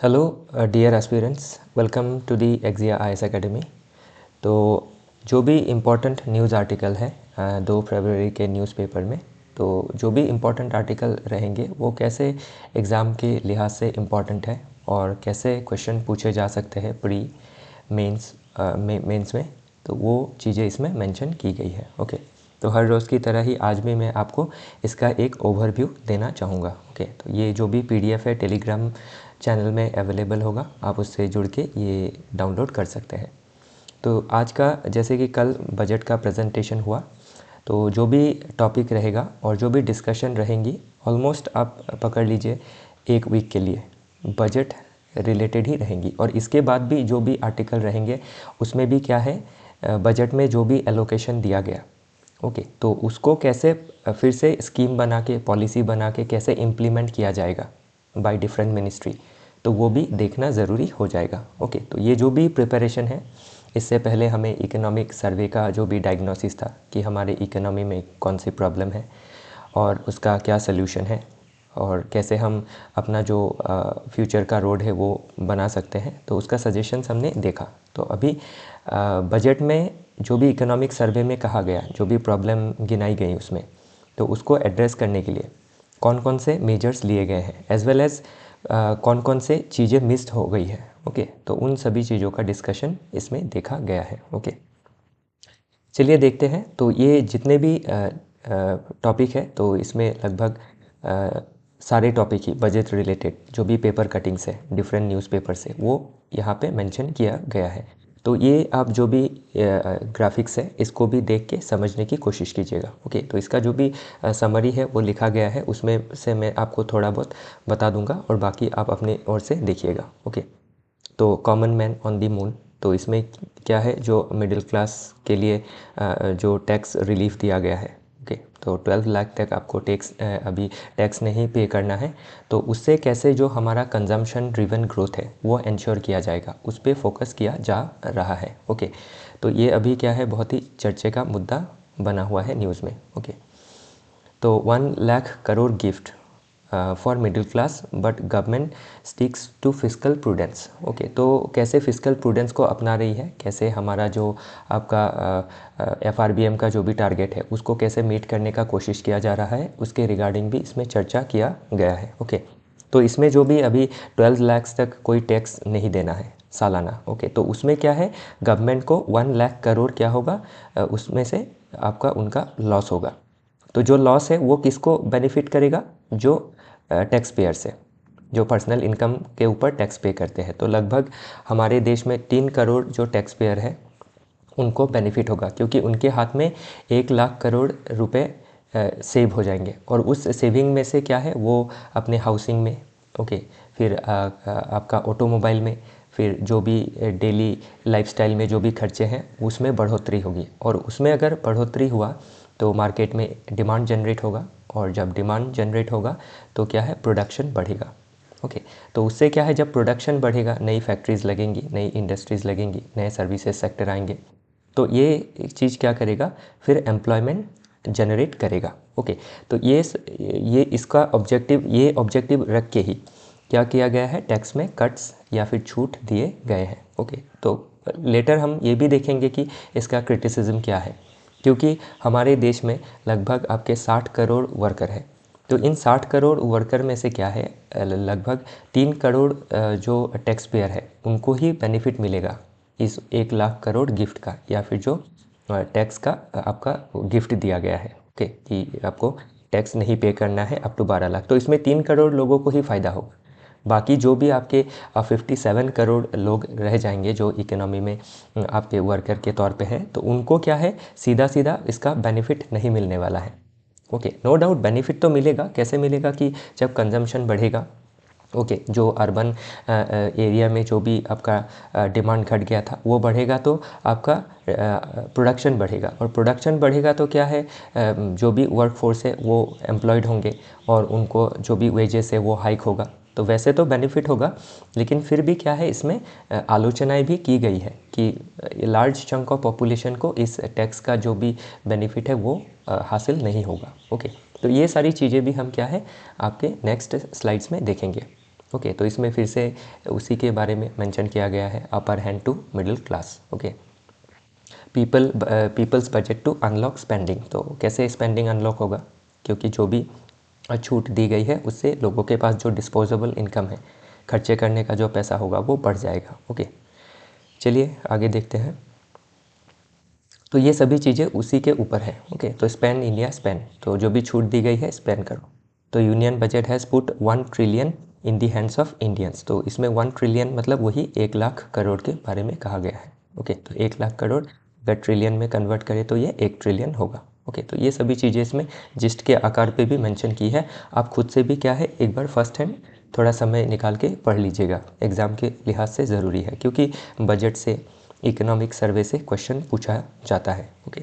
Hello dear aspirants, welcome to the Exia IAS academy. तो जो भी इम्पोर्टेंट न्यूज़ आर्टिकल है 2 फरवरी के न्यूज़पेपर में, तो जो भी इम्पोर्टेंट आर्टिकल रहेंगे वो कैसे एग्ज़ाम के लिहाज से इम्पोर्टेंट है और कैसे क्वेश्चन पूछे जा सकते हैं प्री मेंस मेंस में, तो वो चीज़ें इसमें मेंशन की गई है। ओके, तो हर रोज़ की तरह ही आज भी मैं आपको इसका एक ओवरव्यू देना चाहूँगा। ओके, तो ये जो भी पीडीएफ है टेलीग्राम चैनल में अवेलेबल होगा, आप उससे जुड़ के ये डाउनलोड कर सकते हैं। तो आज का, जैसे कि कल बजट का प्रेजेंटेशन हुआ, तो जो भी टॉपिक रहेगा और जो भी डिस्कशन रहेंगी ऑलमोस्ट आप पकड़ लीजिए 1 वीक के लिए बजट रिलेटेड ही रहेंगी। और इसके बाद भी जो भी आर्टिकल रहेंगे उसमें भी क्या है, बजट में जो भी एलोकेशन दिया गया, ओके, तो उसको कैसे फिर से स्कीम बना के, पॉलिसी बना के कैसे इम्प्लीमेंट किया जाएगा बाय डिफरेंट मिनिस्ट्री, तो वो भी देखना ज़रूरी हो जाएगा। ओके, तो ये जो भी प्रिपरेशन है, इससे पहले हमें इकोनॉमिक सर्वे का जो भी डायग्नोसिस था कि हमारे इकोनॉमी में कौन सी प्रॉब्लम है और उसका क्या सल्यूशन है और कैसे हम अपना जो फ्यूचर का रोड है वो बना सकते हैं, तो उसका सजेशंस हमने देखा। तो अभी बजट में जो भी इकोनॉमिक सर्वे में कहा गया, जो भी प्रॉब्लम गिनाई गई उसमें, तो उसको एड्रेस करने के लिए कौन कौन से मेजर्स लिए गए हैं, एज वेल एज़ कौन कौन से चीज़ें मिस्ड हो गई है। ओके, तो उन सभी चीज़ों का डिस्कशन इसमें देखा गया है। ओके, चलिए देखते हैं। तो ये जितने भी टॉपिक है, तो इसमें लगभग सारे टॉपिक ही बजट रिलेटेड जो भी पेपर कटिंग्स है डिफरेंट न्यूज़पेपर से, वो यहाँ पे मेंशन किया गया है। तो ये आप जो भी ग्राफिक्स है इसको भी देख के समझने की कोशिश कीजिएगा। ओके, तो इसका जो भी समरी है वो लिखा गया है, उसमें से मैं आपको थोड़ा बहुत बता दूंगा और बाकी आप अपने ओर से देखिएगा। ओके, तो common man on the moon, तो इसमें क्या है, जो मिडिल क्लास के लिए जो टैक्स रिलीफ दिया गया है। ओके, तो 12 लाख तक आपको टैक्स अभी टैक्स नहीं पे करना है, तो उससे कैसे जो हमारा कंजम्पशन ड्रिवन ग्रोथ है वो इंश्योर किया जाएगा, उस पर फोकस किया जा रहा है। ओके, तो ये अभी क्या है, बहुत ही चर्चे का मुद्दा बना हुआ है न्यूज़ में। ओके, तो 1 lakh crore gift for middle class but government sticks to physical prudence. Okay, तो कैसे फिजिकल प्रूडेंस को अपना रही है, कैसे हमारा जो आपका एफआरबीएम का जो भी टारगेट है उसको कैसे मीट करने का कोशिश किया जा रहा है, उसके रिगार्डिंग भी इसमें चर्चा किया गया है। ओके, तो इसमें जो भी अभी 12 लाख तक कोई टैक्स नहीं देना है सालाना। ओके, तो उसमें क्या है, गवर्नमेंट को 1 लाख करोड़ क्या होगा, उसमें से आपका उनका लॉस होगा। तो जो लॉस है वो किसको बेनिफिट करेगा, जो टैक्स पेयर से, जो पर्सनल इनकम के ऊपर टैक्स पे करते हैं। तो लगभग हमारे देश में 3 करोड़ जो टैक्स पेयर है उनको बेनिफिट होगा, क्योंकि उनके हाथ में 1 लाख करोड़ रुपए सेव हो जाएंगे। और उस सेविंग में से क्या है, वो अपने हाउसिंग में, ओके, फिर आपका ऑटोमोबाइल में, फिर जो भी डेली लाइफस्टाइल में जो भी खर्चे हैं उसमें बढ़ोतरी होगी। और उसमें अगर बढ़ोतरी हुआ तो मार्केट में डिमांड जनरेट होगा, और जब डिमांड जनरेट होगा तो क्या है, प्रोडक्शन बढ़ेगा। ओके, तो उससे क्या है, जब प्रोडक्शन बढ़ेगा, नई फैक्ट्रीज़ लगेंगी, नई इंडस्ट्रीज़ लगेंगी, नए सर्विसेज सेक्टर आएंगे, तो ये एक चीज़ क्या करेगा, फिर एम्प्लॉयमेंट जनरेट करेगा। ओके, तो ये इसका ऑब्जेक्टिव, ये ऑब्जेक्टिव रख के ही क्या किया गया है, टैक्स में कट्स या फिर छूट दिए गए हैं। ओके, तो लेटर हम ये भी देखेंगे कि इसका क्रिटिसिज्म क्या है, क्योंकि हमारे देश में लगभग आपके 60 करोड़ वर्कर हैं। तो इन 60 करोड़ वर्कर में से क्या है, लगभग 3 करोड़ जो टैक्स पेयर है उनको ही बेनिफिट मिलेगा इस 1 लाख करोड़ गिफ्ट का, या फिर जो टैक्स का आपका गिफ्ट दिया गया है। ओके, कि आपको टैक्स नहीं पे करना है अप टू 12 लाख, तो इसमें 3 करोड़ लोगों को ही फ़ायदा होगा। बाकी जो भी आपके 57 करोड़ लोग रह जाएंगे जो इकोनॉमी में आपके वर्कर के तौर पे हैं, तो उनको क्या है, सीधा सीधा इसका बेनिफिट नहीं मिलने वाला है। ओके, नो डाउट बेनिफिट तो मिलेगा। कैसे मिलेगा, कि जब कंजम्पशन बढ़ेगा, ओके, जो अर्बन एरिया में जो भी आपका डिमांड घट गया था वो बढ़ेगा, तो आपका प्रोडक्शन बढ़ेगा, और प्रोडक्शन बढ़ेगा तो क्या है, जो भी वर्क फोर्स है वो एम्प्लॉयड होंगे और उनको जो भी वेजेस है वो हाइक होगा। तो वैसे तो बेनिफिट होगा, लेकिन फिर भी क्या है, इसमें आलोचनाएं भी की गई है कि लार्ज चंक ऑफ पॉपुलेशन को इस टैक्स का जो भी बेनिफिट है वो हासिल नहीं होगा। ओके, तो ये सारी चीज़ें भी हम क्या है आपके नेक्स्ट स्लाइड्स में देखेंगे। ओके, तो इसमें फिर से उसी के बारे में मेंशन किया गया है, upper hand to middle class. Okay, peoples budget to unlock spending. तो कैसे स्पेंडिंग अनलॉक होगा, क्योंकि जो भी छूट दी गई है उससे लोगों के पास जो डिस्पोजेबल इनकम है, खर्चे करने का जो पैसा होगा वो बढ़ जाएगा। ओके, चलिए आगे देखते हैं। तो ये सभी चीज़ें उसी के ऊपर है। ओके, तो स्पेंड इंडिया स्पेंड, तो जो भी छूट दी गई है स्पेंड करो। तो union budget has put 1 trillion in the hands of Indians. तो इसमें 1 ट्रिलियन मतलब वही 1 लाख करोड़ के बारे में कहा गया है। ओके, तो 1 लाख करोड़ अगर ट्रिलियन में कन्वर्ट करें तो ये 1 ट्रिलियन होगा। ओके, तो ये सभी चीज़ें इसमें जिस्ट के आकार पे भी मेंशन की है। आप खुद से भी क्या है एक बार फर्स्ट हैंड थोड़ा समय निकाल के पढ़ लीजिएगा, एग्ज़ाम के लिहाज से ज़रूरी है, क्योंकि बजट से, इकोनॉमिक सर्वे से क्वेश्चन पूछा जाता है। ओके,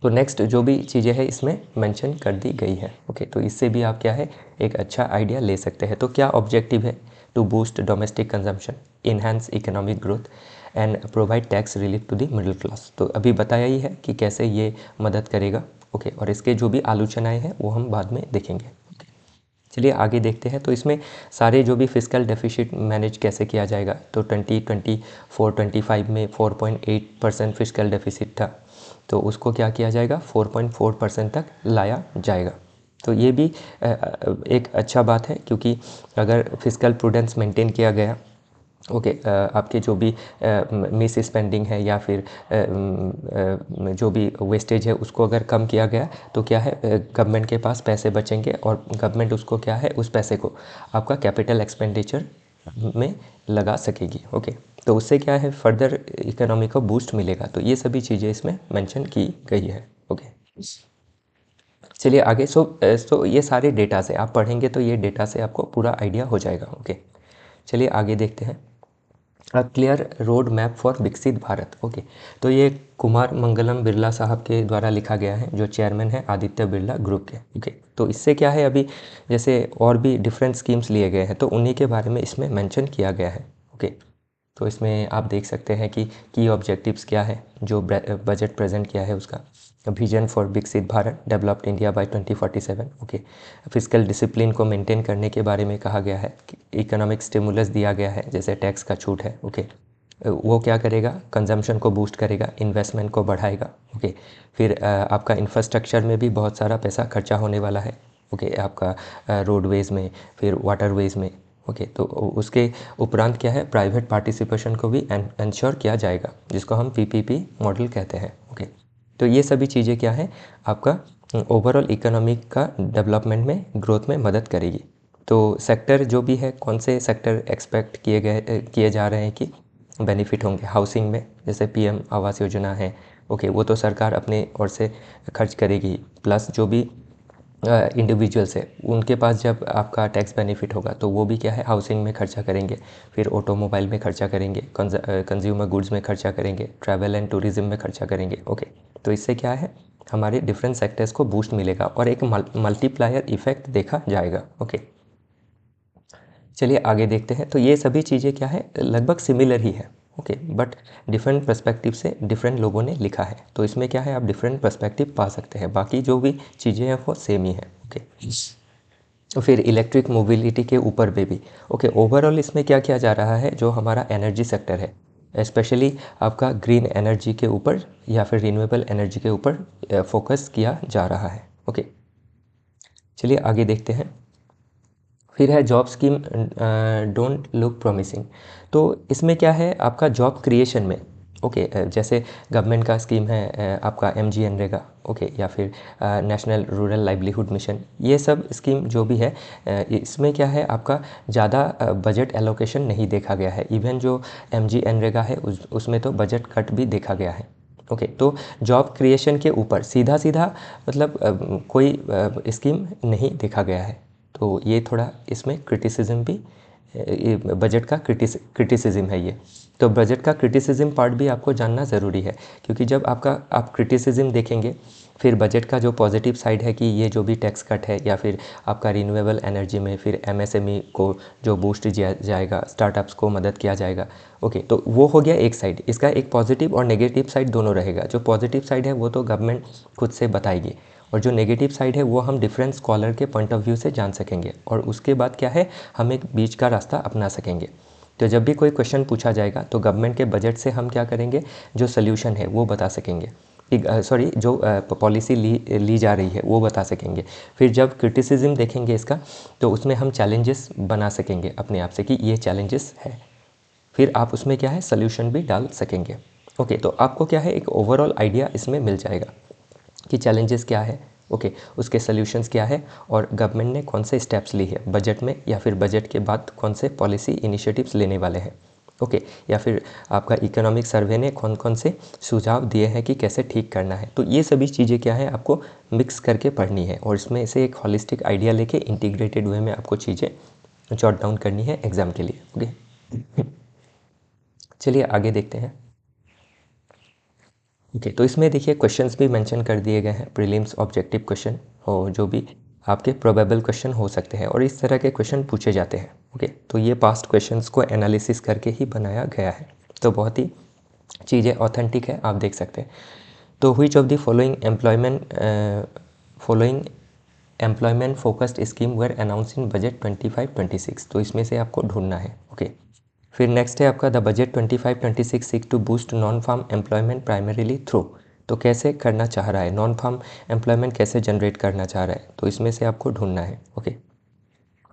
तो नेक्स्ट जो भी चीज़ें हैं इसमें मेंशन कर दी गई है। ओके, तो इससे भी आप क्या है एक अच्छा आइडिया ले सकते हैं। तो क्या ऑब्जेक्टिव है, to boost domestic consumption, enhance economic growth and provide tax relief to the middle class. तो अभी बताया ही है कि कैसे ये मदद करेगा। ओके, और इसके जो भी आलोचनाएँ हैं वो हम बाद में देखेंगे। चलिए आगे देखते हैं। तो इसमें सारे जो भी फिस्कल डेफिसिट मैनेज कैसे किया जाएगा, तो 2024-25 में 4.8% फिस्कल डेफिसिट था, तो उसको क्या किया जाएगा 4.4% तक लाया जाएगा। तो ये भी एक अच्छा बात है, क्योंकि अगर फिस्कल प्रूडेंस मेंटेन किया गया, ओके, आपके जो भी मिस स्पेंडिंग है या फिर जो भी वेस्टेज है उसको अगर कम किया गया तो क्या है गवर्नमेंट के पास पैसे बचेंगे, और गवर्नमेंट उसको क्या है उस पैसे को आपका कैपिटल एक्सपेंडिचर में लगा सकेगी। ओके, तो उससे क्या है फर्दर इकोनॉमी को बूस्ट मिलेगा। तो ये सभी चीज़ें इसमें मेंशन की गई है। ओके, चलिए आगे। सो ये सारे डेटा से आप पढ़ेंगे तो ये डेटा से आपको पूरा आइडिया हो जाएगा। ओके, चलिए आगे देखते हैं। A clear road map for विकसित भारत। ओके, तो ये कुमार मंगलम बिरला साहब के द्वारा लिखा गया है, जो चेयरमैन है आदित्य बिरला ग्रुप के। ओके, तो इससे क्या है अभी जैसे और भी डिफरेंट स्कीम्स लिए गए हैं तो उन्हीं के बारे में इसमें मेंशन किया गया है। ओके, तो इसमें आप देख सकते हैं कि की ऑब्जेक्टिव्स क्या है, जो बजट प्रेजेंट किया है उसका। विजन फॉर विकसित Bharat, developed India by 2047। Okay, physical discipline को मेंटेन करने के बारे में कहा गया है। इकोनॉमिक स्टिमुलस दिया गया है, जैसे टैक्स का छूट है। ओके, वो क्या करेगा कंजम्पशन को बूस्ट करेगा, इन्वेस्टमेंट को बढ़ाएगा। ओके, फिर आपका इंफ्रास्ट्रक्चर में भी बहुत सारा पैसा खर्चा होने वाला है। ओके, आपका रोडवेज़ में, फिर वाटरवेज़ में। ओके, तो उसके उपरांत क्या है प्राइवेट पार्टिसिपेशन को भी इंश्योर किया जाएगा, जिसको हम पीपीपी मॉडल कहते हैं। ओके, तो ये सभी चीज़ें क्या है आपका ओवरऑल इकोनॉमिक का डेवलपमेंट में ग्रोथ में मदद करेगी। तो सेक्टर जो भी है, कौन से सेक्टर एक्सपेक्ट किए जा रहे हैं कि बेनिफिट होंगे हाउसिंग में, जैसे पीएम आवास योजना है। ओके, वो तो सरकार अपने ओर से खर्च करेगी, प्लस जो भी इंडिविजुअल्स है उनके पास जब आपका टैक्स बेनिफिट होगा तो वो भी क्या है हाउसिंग में खर्चा करेंगे, फिर ऑटोमोबाइल में खर्चा करेंगे, कंज्यूमर गुड्स में खर्चा करेंगे, ट्रैवल एंड टूरिज्म में खर्चा करेंगे। ओके, तो इससे क्या है हमारे डिफरेंट सेक्टर्स को बूस्ट मिलेगा और एक मल्टीप्लायर इफेक्ट देखा जाएगा। ओके, चलिए आगे देखते हैं। तो ये सभी चीज़ें क्या है लगभग सिमिलर ही है। ओके, बट डिफरेंट पर्सपेक्टिव से डिफरेंट लोगों ने लिखा है, तो इसमें क्या है आप डिफरेंट पर्सपेक्टिव पा सकते हैं, बाकी जो भी चीज़ें हैं वो सेम ही है। ओके, तो फिर इलेक्ट्रिक मोबिलिटी के ऊपर पे भी ओके ओवरऑल इसमें क्या किया जा रहा है, जो हमारा एनर्जी सेक्टर है स्पेशली आपका ग्रीन एनर्जी के ऊपर या फिर रिन्यूएबल एनर्जी के ऊपर फोकस किया जा रहा है। ओके, चलिए आगे देखते हैं। फिर है job scheme don't look promising. तो इसमें क्या है आपका जॉब क्रिएशन में ओके जैसे गवर्नमेंट का स्कीम है आपका MG नरेगा ओके, या फिर नेशनल रूरल लाइवलीहुड मिशन, ये सब स्कीम जो भी है इसमें क्या है आपका ज़्यादा बजट एलोकेशन नहीं देखा गया है। इवन जो MG नरेगा है उसमें तो बजट कट भी देखा गया है। ओके, तो जॉब क्रिएशन के ऊपर सीधा सीधा मतलब कोई स्कीम नहीं देखा गया है। तो ये थोड़ा इसमें क्रिटिसिज्म भी बजट का क्रिटिसिज्म है ये। तो बजट का क्रिटिसिज्म पार्ट भी आपको जानना ज़रूरी है, क्योंकि जब आप क्रिटिसिज्म देखेंगे फिर बजट का जो पॉजिटिव साइड है कि ये जो भी टैक्स कट है या फिर आपका रिन्यूएबल एनर्जी में फिर MSME को जो बूस्ट जाएगा, स्टार्टअप्स को मदद किया जाएगा। ओके, तो वो हो गया एक साइड, इसका एक पॉजिटिव और नेगेटिव साइड दोनों रहेगा। जो पॉजिटिव साइड है वो तो गवर्नमेंट खुद से बताएगी, और जो नेगेटिव साइड है वो हम डिफरेंट स्कॉलर के पॉइंट ऑफ व्यू से जान सकेंगे, और उसके बाद क्या है, हम एक बीच का रास्ता अपना सकेंगे। तो जब भी कोई क्वेश्चन पूछा जाएगा तो गवर्नमेंट के बजट से हम क्या करेंगे, जो सोल्यूशन है वो बता सकेंगे, सॉरी जो पॉलिसी ली जा रही है वो बता सकेंगे। फिर जब क्रिटिसिज्म देखेंगे इसका, तो उसमें हम चैलेंजेस बना सकेंगे अपने आप से कि ये चैलेंजेस है, फिर आप उसमें क्या है सल्यूशन भी डाल सकेंगे। ओके, तो आपको क्या है एक ओवरऑल आइडिया इसमें मिल जाएगा कि चैलेंजेस क्या है, ओके, उसके सल्यूशंस क्या है, और गवर्नमेंट ने कौन से स्टेप्स ली है बजट में, या फिर बजट के बाद कौन से पॉलिसी इनिशिएटिव्स लेने वाले हैं, ओके, या फिर आपका इकोनॉमिक सर्वे ने कौन कौन से सुझाव दिए हैं कि कैसे ठीक करना है। तो ये सभी चीज़ें क्या है आपको मिक्स करके पढ़नी है, और इसमें से एक हॉलिस्टिक आइडिया लेके इंटीग्रेटेड वे में आपको चीज़ें जॉट डाउन करनी है एग्ज़ाम के लिए। ओके, चलिए आगे देखते हैं। ओके, तो इसमें देखिए क्वेश्चंस भी मेंशन कर दिए गए हैं, प्रीलिम्स ऑब्जेक्टिव क्वेश्चन और जो भी आपके प्रोबेबल क्वेश्चन हो सकते हैं, और इस तरह के क्वेश्चन पूछे जाते हैं। ओके, तो ये पास्ट क्वेश्चंस को एनालिसिस करके ही बनाया गया है, तो बहुत ही चीज़ें ऑथेंटिक है, आप देख सकते हैं। तो which of the following employment focused scheme were announce in budget 25-26, तो इसमें से आपको ढूंढना है। ओके, फिर नेक्स्ट है आपका the budget 25-26 seek to boost non farm employment primarily through, तो कैसे करना चाह रहा है, नॉन फार्म एम्प्लॉयमेंट कैसे जनरेट करना चाह रहा है, तो इसमें से आपको ढूंढना है। ओके,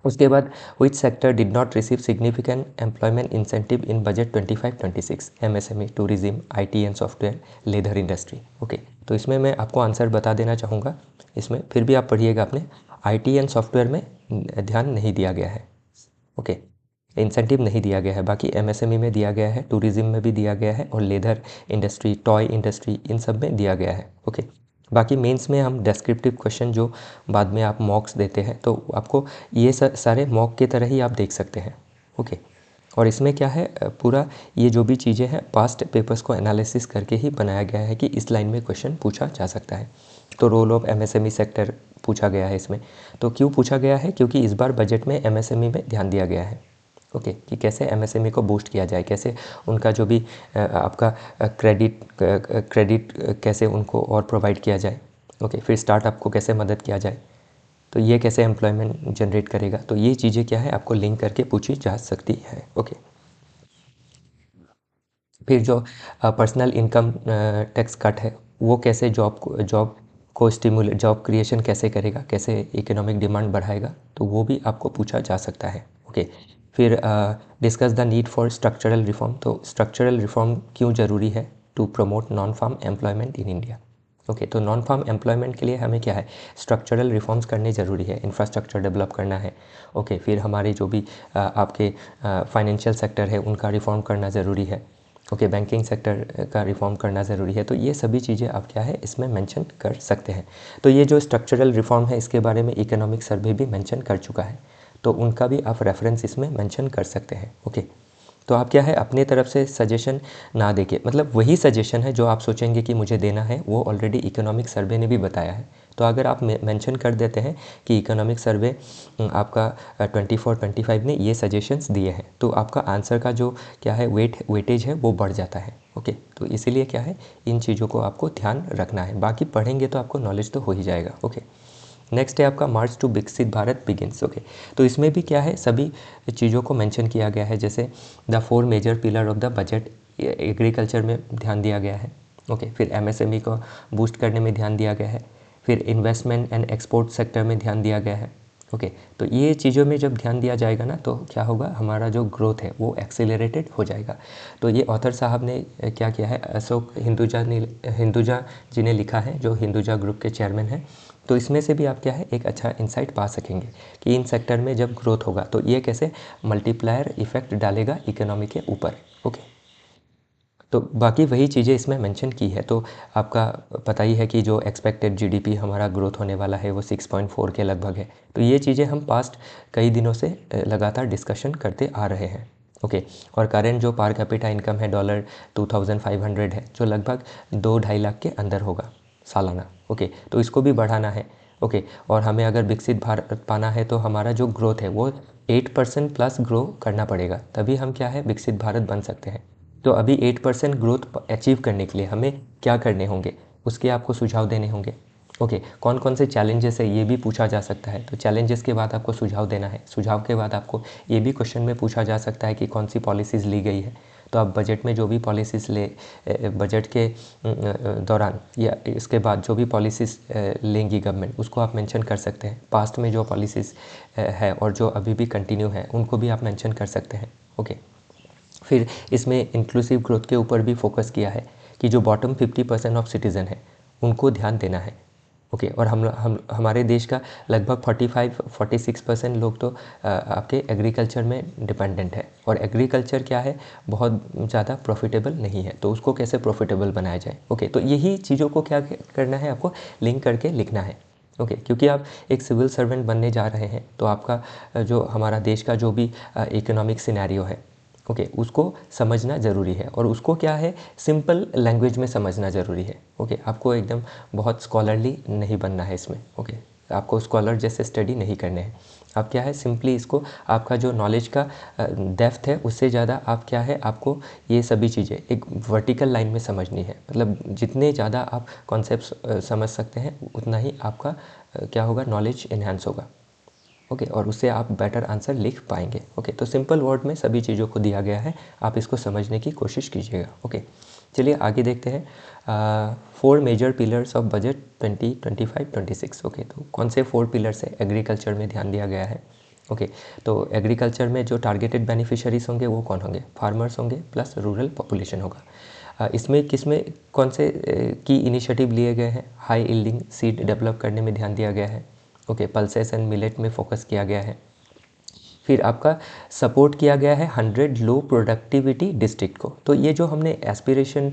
उसके बाद विच sector did not receive significant employment incentive in budget 25-26, MSME, tourism, IT and software, leather industry. Okay, तो इसमें मैं आपको आंसर बता देना चाहूँगा, इसमें फिर भी आप पढ़िएगा अपने, आईटी एंड सॉफ्टवेयर में ध्यान नहीं दिया गया है। ओके, इंसेंटिव नहीं दिया गया है, बाकी एमएसएमई में दिया गया है, टूरिज्म में भी दिया गया है, और लेदर इंडस्ट्री, टॉय इंडस्ट्री, इन सब में दिया गया है। ओके, बाकी मेंस में हम डेस्क्रिप्टिव क्वेश्चन जो बाद में आप मॉक्स देते हैं, तो आपको ये सारे मॉक की तरह ही आप देख सकते हैं। ओके, और इसमें क्या है पूरा ये जो भी चीज़ें हैं पास्ट पेपर्स को एनालिसिस करके ही बनाया गया है कि इस लाइन में क्वेश्चन पूछा जा सकता है। तो रोल ऑफ एमएसएमई सेक्टर पूछा गया है इसमें, तो क्यों पूछा गया है, क्योंकि इस बार बजट में एमएसएमई में ध्यान दिया गया है। ओके, कि कैसे एमएसएमई को बूस्ट किया जाए, कैसे उनका जो भी आपका क्रेडिट कैसे उनको और प्रोवाइड किया जाए। ओके, फिर स्टार्टअप को कैसे मदद किया जाए, तो ये कैसे एम्प्लॉयमेंट जनरेट करेगा, तो ये चीज़ें क्या है आपको लिंक करके पूछी जा सकती है। ओके, फिर जो पर्सनल इनकम टैक्स कट है वो कैसे जॉब को स्टिमुलेट, जॉब क्रिएशन कैसे करेगा, कैसे इकोनॉमिक डिमांड बढ़ाएगा, तो वो भी आपको पूछा जा सकता है। ओके, फिर discuss the need for structural reform, तो स्ट्रक्चरल रिफॉर्म क्यों ज़रूरी है, to promote non farm employment in India. Okay, तो नॉन फार्म एम्प्लॉयमेंट के लिए हमें क्या है स्ट्रक्चरल रिफॉर्म्स करने ज़रूरी है, इंफ्रास्ट्रक्चर डेवलप करना है। ओके, फिर हमारे जो भी आपके फाइनेंशियल सेक्टर है उनका रिफॉर्म करना ज़रूरी है। ओके, बैंकिंग सेक्टर का रिफॉर्म करना ज़रूरी है, तो ये सभी चीज़ें आप क्या है इसमें मेंशन कर सकते हैं। तो ये जो स्ट्रक्चरल रिफॉर्म है इसके बारे में इकोनॉमिक सर्वे भी मेंशन कर चुका है, तो उनका भी आप रेफरेंस इसमें मेंशन कर सकते हैं। ओके, तो आप क्या है अपने तरफ से सजेशन ना देके, मतलब वही सजेशन है जो आप सोचेंगे कि मुझे देना है वो ऑलरेडी इकोनॉमिक सर्वे ने भी बताया है। तो अगर आप मेंशन कर देते हैं कि इकोनॉमिक सर्वे आपका 24-25 ने ये सजेशंस दिए हैं, तो आपका आंसर का जो क्या है वेटेज है वो बढ़ जाता है। ओके, तो इसीलिए क्या है इन चीज़ों को आपको ध्यान रखना है, बाकी पढ़ेंगे तो आपको नॉलेज तो हो ही जाएगा। ओके, नेक्स्ट है आपका मार्च टू विकसित भारत बिगिंस। ओके, तो इसमें भी क्या है सभी चीज़ों को मेंशन किया गया है, जैसे the 4 major pillar of the budget, agriculture में ध्यान दिया गया है। ओके, फिर एमएसएमई को बूस्ट करने में ध्यान दिया गया है, फिर इन्वेस्टमेंट एंड एक्सपोर्ट सेक्टर में ध्यान दिया गया है। ओके, तो ये चीज़ों में जब ध्यान दिया जाएगा ना तो क्या होगा, हमारा जो ग्रोथ है वो एक्सेलरेटेड हो जाएगा। तो ये ऑथर साहब ने क्या किया है, अशोक हिंदुजा जी ने लिखा है, जो हिंदुजा ग्रुप के चेयरमैन हैं। तो इसमें से भी आप क्या है एक अच्छा इंसाइट पा सकेंगे कि इन सेक्टर में जब ग्रोथ होगा तो ये कैसे मल्टीप्लायर इफेक्ट डालेगा इकोनॉमी के ऊपर। ओके, तो बाकी वही चीज़ें इसमें मेंशन की है। तो आपका पता ही है कि जो एक्सपेक्टेड जीडीपी हमारा ग्रोथ होने वाला है वो 6.4 के लगभग है। तो ये चीज़ें हम पास्ट कई दिनों से लगातार डिस्कशन करते आ रहे हैं। ओके, और करेंट जो पर कैपिटा इनकम है $2500 है, जो लगभग 2-2.5 लाख के अंदर होगा सालाना। ओके, तो इसको भी बढ़ाना है। ओके, और हमें अगर विकसित भारत पाना है तो हमारा जो ग्रोथ है वो 8% प्लस ग्रो करना पड़ेगा, तभी हम क्या है विकसित भारत बन सकते हैं। तो अभी 8% ग्रोथ अचीव करने के लिए हमें क्या करने होंगे, उसके आपको सुझाव देने होंगे। ओके, कौन कौन से चैलेंजेस है ये भी पूछा जा सकता है। तो चैलेंजेस के बाद आपको सुझाव देना है, सुझाव के बाद आपको ये भी क्वेश्चन में पूछा जा सकता है कि कौन सी पॉलिसीज़ ली गई है। तो आप बजट में जो भी पॉलिसीज़ बजट के दौरान या इसके बाद जो भी पॉलिसीज़ लेंगी गवर्नमेंट, उसको आप मेंशन कर सकते हैं। पास्ट में जो पॉलिसीज़ है और जो अभी भी कंटिन्यू है उनको भी आप मेंशन कर सकते हैं। ओके, फिर इसमें इंक्लूसिव ग्रोथ के ऊपर भी फोकस किया है कि जो बॉटम 50% ऑफ सिटीज़न है उनको ध्यान देना है। ओके, और हम हमारे देश का लगभग 45-46% लोग तो आपके एग्रीकल्चर में डिपेंडेंट है, और एग्रीकल्चर क्या है, बहुत ज़्यादा प्रॉफिटेबल नहीं है। तो उसको कैसे प्रॉफिटेबल बनाया जाए। ओके, तो यही चीज़ों को क्या करना है, आपको लिंक करके लिखना है। ओके, क्योंकि आप एक सिविल सर्वेंट बनने जा रहे हैं, तो आपका जो हमारा देश का जो भी इकोनॉमिक सिनेरियो है, ओके, उसको समझना ज़रूरी है, और उसको क्या है, सिंपल लैंग्वेज में समझना ज़रूरी है। ओके, आपको एकदम बहुत स्कॉलरली नहीं बनना है इसमें। ओके, आपको स्कॉलर जैसे स्टडी नहीं करने हैं। आप क्या है, सिंपली इसको आपका जो नॉलेज का डेप्थ है उससे ज़्यादा आप क्या है, आपको ये सभी चीज़ें एक वर्टिकल लाइन में समझनी है। मतलब जितने ज़्यादा आप कॉन्सेप्ट समझ सकते हैं उतना ही आपका क्या होगा, नॉलेज इन्हांस होगा। ओके, और उससे आप बेटर आंसर लिख पाएंगे। ओके, तो सिंपल वर्ड में सभी चीज़ों को दिया गया है, आप इसको समझने की कोशिश कीजिएगा। ओके, चलिए आगे देखते हैं। 4 major pillars of budget 2025-26। Okay, तो कौन से 4 पिलर्स है, एग्रीकल्चर में ध्यान दिया गया है। ओके, तो एग्रीकल्चर में जो टारगेटेड बेनिफिशरीज होंगे वो कौन होंगे, फार्मर्स होंगे प्लस रूरल पॉपुलेशन होगा। इसमें किसमें कौन से की इनिशिएटिव लिए गए हैं, हाई यील्डिंग सीड डेवलप करने में ध्यान दिया गया है। ओके, पल्सेस एंड मिलेट में फोकस किया गया है। फिर आपका सपोर्ट किया गया है 100 लो प्रोडक्टिविटी डिस्ट्रिक्ट को। तो ये जो हमने एस्पिरेशन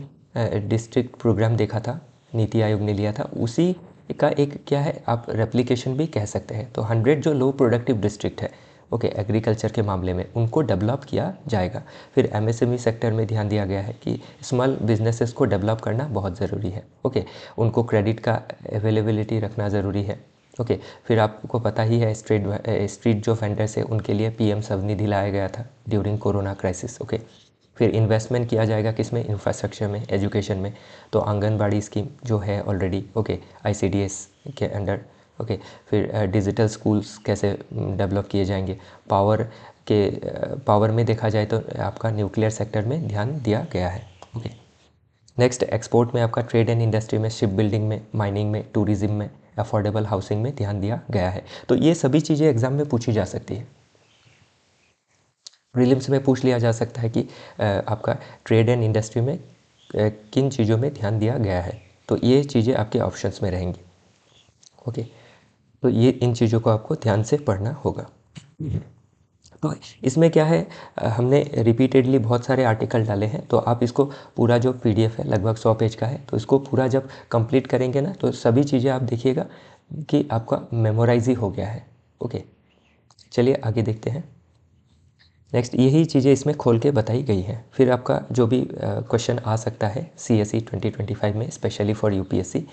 डिस्ट्रिक्ट प्रोग्राम देखा था, नीति आयोग ने लिया था, उसी का एक क्या है, आप रेप्लिकेशन भी कह सकते हैं। तो 100 जो लो प्रोडक्टिव डिस्ट्रिक्ट है, ओके, एग्रीकल्चर के मामले में, उनको डेवलप किया जाएगा। फिर एमएसएमई सेक्टर में ध्यान दिया गया है कि स्मॉल बिजनेसेस को डेवलप करना बहुत ज़रूरी है। ओके, उनको क्रेडिट का अवेलेबिलिटी रखना ज़रूरी है। ओके, फिर आपको पता ही है स्ट्रीट जो वेंडर्स है उनके लिए पीएम स्वनिधि लाया गया था ड्यूरिंग कोरोना क्राइसिस। ओके, फिर इन्वेस्टमेंट किया जाएगा किसमें, इंफ्रास्ट्रक्चर में, एजुकेशन में। तो आंगनबाड़ी स्कीम जो है ऑलरेडी, ओके, आईसीडीएस के अंडर। ओके, फिर डिजिटल स्कूल्स कैसे डेवलप किए जाएंगे। पावर में देखा जाए तो आपका न्यूक्लियर सेक्टर में ध्यान दिया गया है। ओके, नेक्स्ट एक्सपोर्ट में आपका ट्रेड एंड इंडस्ट्री में, शिप बिल्डिंग में, माइनिंग में, टूरिज्म में, अफोर्डेबल हाउसिंग में ध्यान दिया गया है। तो ये सभी चीज़ें एग्जाम में पूछी जा सकती है। प्रीलिम्स में पूछ लिया जा सकता है कि आपका ट्रेड एंड इंडस्ट्री में किन चीज़ों में ध्यान दिया गया है। तो ये चीज़ें आपके ऑप्शंस में रहेंगी। ओके, तो ये इन चीज़ों को आपको ध्यान से पढ़ना होगा। तो इसमें क्या है, हमने रिपीटेडली बहुत सारे आर्टिकल डाले हैं। तो आप इसको पूरा जो पीडीएफ है लगभग 100 पेज का है, तो इसको पूरा जब कंप्लीट करेंगे ना, तो सभी चीज़ें आप देखिएगा कि आपका मेमोराइज ही हो गया है। ओके, चलिए आगे देखते हैं। नेक्स्ट यही चीज़ें इसमें खोल के बताई गई हैं। फिर आपका जो भी क्वेश्चन आ सकता है CSE 2025 में, स्पेशली फॉर यूपीएससी,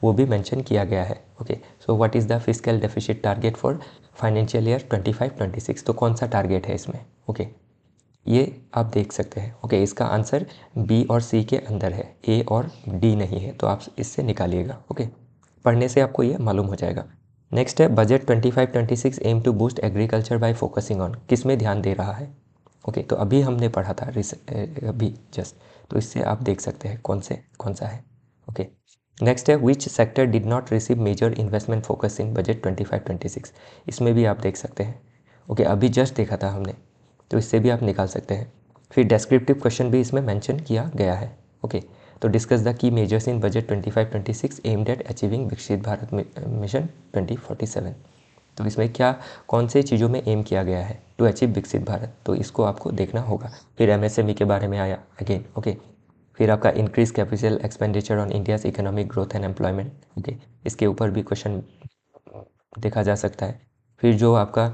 वो भी मेंशन किया गया है। Okay, so what is the fiscal deficit target for financial year 25-26। तो कौन सा टारगेट है इसमें। ओके, ये आप देख सकते हैं। ओके, इसका आंसर बी और सी के अंदर है, ए और डी नहीं है, तो आप इससे निकालिएगा। ओके, पढ़ने से आपको ये मालूम हो जाएगा। नेक्स्ट है budget 25-26 aim to boost agriculture by focusing on, किस में ध्यान दे रहा है। ओके, तो अभी हमने पढ़ा था अभी जस्ट, तो इससे आप देख सकते हैं कौन सा है। ओके, नेक्स्ट है which sector did not receive major investment focus in budget 25-26। इसमें भी आप देख सकते हैं। ओके, अभी जस्ट देखा था हमने, तो इससे भी आप निकाल सकते हैं। फिर डेस्क्रिप्टिव क्वेश्चन भी इसमें मेंशन किया गया है। ओके, तो discuss the key measures in budget 25-26 aimed at achieving विकसित भारत मिशन 2047। तो इसमें क्या कौन से चीज़ों में एम किया गया है टू अचीव विकसित भारत, तो इसको आपको देखना होगा। फिर एमएसएमई के बारे में आया अगेन। ओके, फिर आपका increase capital expenditure on India's economic growth and employment. Okay, इसके ऊपर भी क्वेश्चन देखा जा सकता है। फिर जो आपका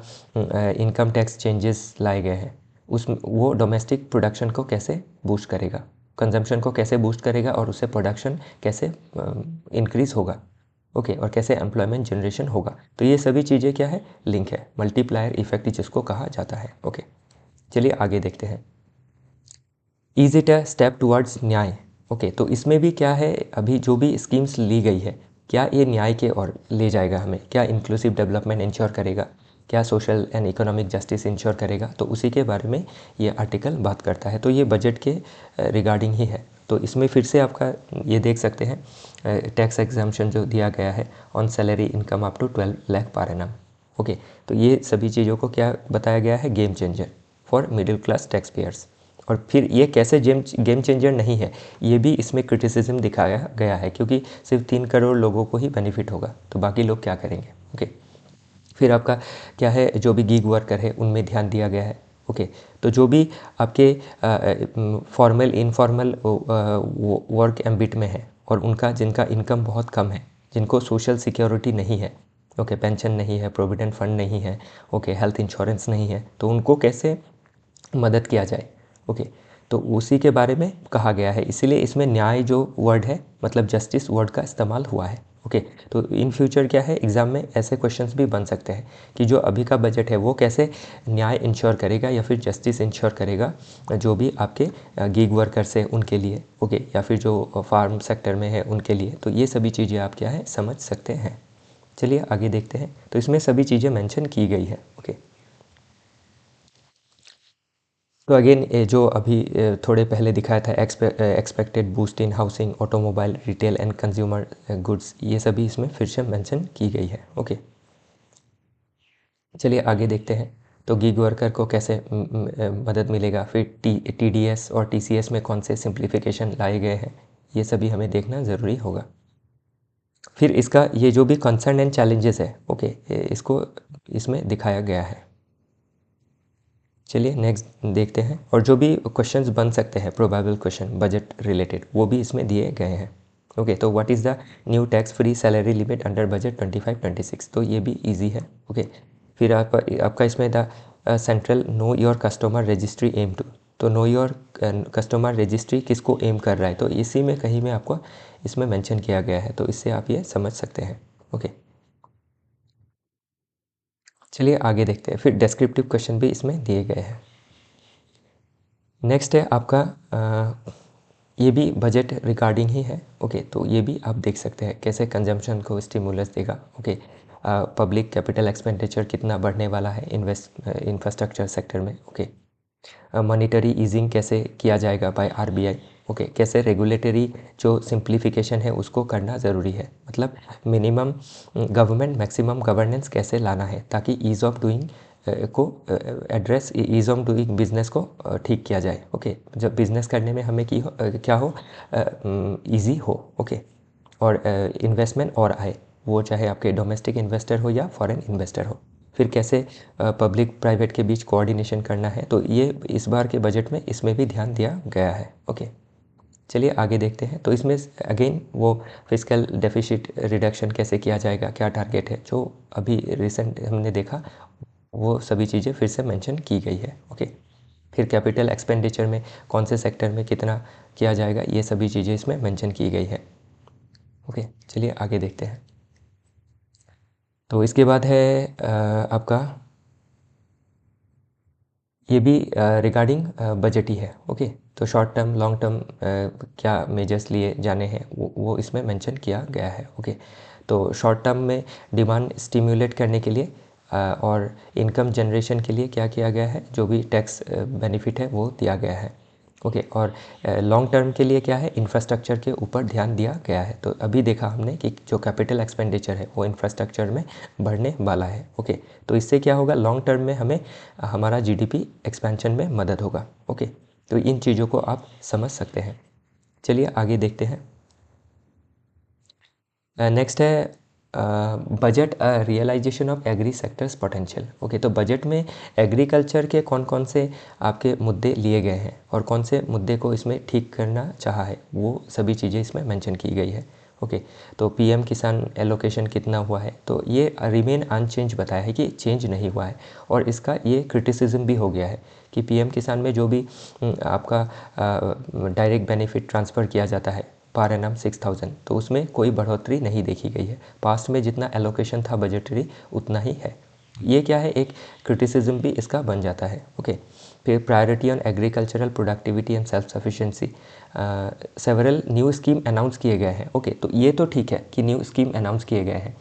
इनकम टैक्स चेंजेस लाए गए हैं, उस वो डोमेस्टिक प्रोडक्शन को कैसे बूस्ट करेगा, कंजम्पशन को कैसे बूस्ट करेगा, और उससे प्रोडक्शन कैसे इंक्रीज़ होगा। ओके, और कैसे एम्प्लॉयमेंट जनरेशन होगा। तो ये सभी चीज़ें क्या है, लिंक है, मल्टीप्लायर इफेक्ट जिसको कहा जाता है। ओके, चलिए आगे देखते हैं। Is it a step towards न्याय। ओके, तो इसमें भी क्या है, अभी जो भी स्कीम्स ली गई है क्या ये न्याय के ओर ले जाएगा हमें, क्या इंक्लूसिव डेवलपमेंट इंश्योर करेगा, क्या social and economic justice ensure करेगा, तो उसी के बारे में ये आर्टिकल बात करता है। तो ये बजट के रिगार्डिंग ही है। तो इसमें फिर से आपका ये देख सकते हैं टैक्स एग्जाम्पशन जो दिया गया है on salary income up to 12 lakh per annum. Okay, तो ये सभी चीज़ों को क्या बताया गया है, game changer for middle class tax payers. और फिर ये कैसे गेम चेंजर नहीं है, ये भी इसमें क्रिटिसिज्म दिखाया गया है, क्योंकि सिर्फ 3 करोड़ लोगों को ही बेनिफिट होगा, तो बाकी लोग क्या करेंगे। ओके, फिर आपका क्या है, जो भी गिग वर्कर है उनमें ध्यान दिया गया है। ओके, तो जो भी आपके फॉर्मल इनफॉर्मल वर्क एम्बिट में है और उनका जिनका इनकम बहुत कम है, जिनको सोशल सिक्योरिटी नहीं है, ओके, पेंशन नहीं है, प्रोविडेंट फंड नहीं है, ओके, हेल्थ इंश्योरेंस नहीं है, तो उनको कैसे मदद किया जाए। ओके, तो उसी के बारे में कहा गया है, इसीलिए इसमें न्याय जो वर्ड है मतलब जस्टिस वर्ड का इस्तेमाल हुआ है। ओके, तो इन फ्यूचर क्या है, एग्ज़ाम में ऐसे क्वेश्चंस भी बन सकते हैं कि जो अभी का बजट है वो कैसे न्याय इंश्योर करेगा या फिर जस्टिस इंश्योर करेगा जो भी आपके गिग वर्कर्स है उनके लिए, ओके, या फिर जो फार्म सेक्टर में है उनके लिए। तो ये सभी चीज़ें आप क्या है समझ सकते हैं। चलिए आगे देखते हैं। तो इसमें सभी चीज़ें मेंशन की गई है। ओके, तो अगेन जो अभी थोड़े पहले दिखाया था expected boost in housing, automobile, retail and consumer goods, ये सभी इसमें फिर से मेंशन की गई है। ओके, चलिए आगे देखते हैं। तो गिग वर्कर को कैसे मदद मिलेगा, फिर टीडीएस और टीसीएस में कौन से सिंप्लीफिकेशन लाए गए हैं, ये सभी हमें देखना ज़रूरी होगा। फिर इसका ये जो भी कंसर्न एंड चैलेंजेस है, ओके, इसको इसमें दिखाया गया है। चलिए नेक्स्ट देखते हैं। और जो भी क्वेश्चंस बन सकते हैं प्रोबेबल क्वेश्चन बजट रिलेटेड, वो भी इसमें दिए गए हैं। ओके, तो what is the new tax free salary limit under budget 25-26, तो ये भी इजी है। ओके, फिर आपका इसमें the central know your customer registry aim to, तो नो योर कस्टमर रजिस्ट्री किसको एम कर रहा है, तो इसी में कहीं में आपको इसमें मेंशन किया गया है, तो इससे आप ये समझ सकते हैं। ओके, चलिए आगे देखते हैं। फिर डिस्क्रिप्टिव क्वेश्चन भी इसमें दिए गए हैं। नेक्स्ट है आपका ये भी बजट रिगार्डिंग ही है। ओके, तो ये भी आप देख सकते हैं कैसे कंजम्पशन को स्टिमुलस देगा। ओके, पब्लिक कैपिटल एक्सपेंडिचर कितना बढ़ने वाला है इंफ्रास्ट्रक्चर सेक्टर में। ओके, मॉनिटरी ईजिंग कैसे किया जाएगा बाय आरबीआई। ओके, कैसे रेगुलेटरी जो सिंप्लीफिकेशन है उसको करना ज़रूरी है, मतलब मिनिमम गवर्नमेंट मैक्सिमम गवर्नेंस कैसे लाना है ताकि ईज़ ऑफ डूइंग को address, ease of doing business को ठीक किया जाए। ओके, जब बिज़नेस करने में हमें क्या हो, ईजी हो। ओके, और इन्वेस्टमेंट और आए, वो चाहे आपके डोमेस्टिक इन्वेस्टर हो या फॉरेन इन्वेस्टर हो। फिर कैसे पब्लिक प्राइवेट के बीच कोऑर्डिनेशन करना है, तो ये इस बार के बजट में इसमें भी ध्यान दिया गया है। ओके, चलिए आगे देखते हैं। तो इसमें अगेन वो फिस्कल डेफिसिट रिडक्शन कैसे किया जाएगा, क्या टारगेट है, जो अभी रिसेंट हमने देखा वो सभी चीज़ें फिर से मेंशन की गई है। ओके, फिर कैपिटल एक्सपेंडिचर में कौन से सेक्टर में कितना किया जाएगा, ये सभी चीज़ें इसमें मेंशन की गई है। ओके, चलिए आगे देखते हैं। तो इसके बाद है आपका ये भी रिगार्डिंग बजट ही है। ओके, तो शॉर्ट टर्म लॉन्ग टर्म क्या मेजर्स लिए जाने हैं वो इसमें मेंशन किया गया है। ओके, तो शॉर्ट टर्म में डिमांड स्टिम्युलेट करने के लिए और इनकम जनरेशन के लिए क्या किया गया है, जो भी टैक्स बेनिफिट है वो दिया गया है। ओके, और लॉन्ग टर्म के लिए क्या है, इंफ्रास्ट्रक्चर के ऊपर ध्यान दिया गया है। तो अभी देखा हमने कि जो कैपिटल एक्सपेंडिचर है वो इंफ्रास्ट्रक्चर में बढ़ने वाला है। ओके, तो इससे क्या होगा, लॉन्ग टर्म में हमें हमारा जीडीपी एक्सपेंशन में मदद होगा। ओके, तो इन चीज़ों को आप समझ सकते हैं। चलिए आगे देखते हैं। नेक्स्ट है budget realization of agri sectors potential. Okay, तो बजट में एग्रीकल्चर के कौन कौन से आपके मुद्दे लिए गए हैं और कौन से मुद्दे को इसमें ठीक करना चाहा है, वो सभी चीज़ें इसमें मेंशन की गई है। ओके, तो पीएम किसान एलोकेशन कितना हुआ है, तो ये रिमेन अनचेंज बताया है कि चेंज नहीं हुआ है। और इसका ये क्रिटिसिज्म भी हो गया है कि पीएम किसान में जो भी आपका डायरेक्ट बेनिफिट ट्रांसफ़र किया जाता है पर एनम 6000, तो उसमें कोई बढ़ोतरी नहीं देखी गई है। पास्ट में जितना एलोकेशन था बजटरी उतना ही है। ये क्या है, एक क्रिटिसिज्म भी इसका बन जाता है। ओके, फिर priority on agricultural productivity and self sufficiency, several new scheme announce किए गए हैं। ओके, तो ये तो ठीक है कि न्यू स्कीम अनाउंस किए गए हैं,